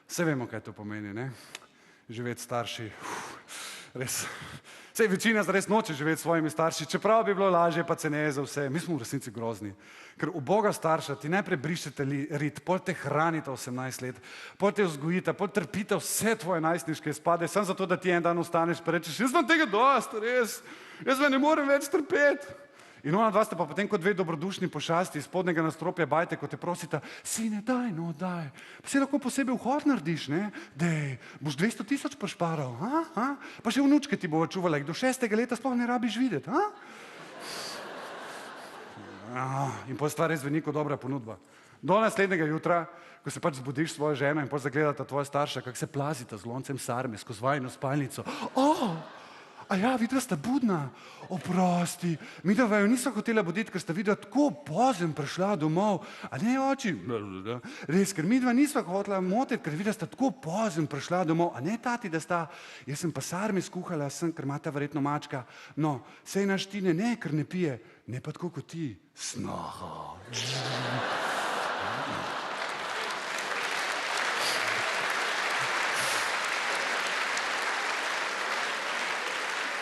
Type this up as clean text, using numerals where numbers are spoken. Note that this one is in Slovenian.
Saj vemo, kaj to pomeni, ne? Živeti starši, res. Saj večina res noče živeti s svojimi starši, čeprav bi bilo lažje pa ceneje za vse. Mi smo v resnici grozni. Ker uboga starša ti najprej brišete rit, pol te hranite 18 let, pol te vzgojite, pol trpite vse tvoje najstniške spade, samo zato, da ti en dan ostaneš pa rečeš, jaz imam tega dosti, res, jaz me ne morem več trpeti. In ona dva sta pa potem kot dve dobrodušni pošasti iz spodnjega nastropja bajte, ko te prosita, sine, daj, no, daj. Pa si lahko posebej vhod narediš, ne? Dej, boš 200 000 pošparal, ha? Pa še vnučke ti bo čuvala, jih do 6. leta sploh ne rabiš videti, ha? In potem stvar res zveni kot dobra ponudba. Do naslednjega jutra, ko se pač zbudiš s svojo ženo in potem zagledata tvoja starša, kako se plazita z loncem sarme skozi vajino spalnico. A ja, vidva sta budna, oprosti, midva vaju nisva hotela buditi, ker sta vidva tako pozem prišla domov, a ne, oči? Res, ker midva nisva hotela motiti, ker vidva sta tako pozem prišla domov, a ne, tati, da sta, jaz sem pa sarmi skuhala, ker imata verjetno mačka, no, sej naš Tine ne, ker ne pije, ne pa tako kot ti, snaha.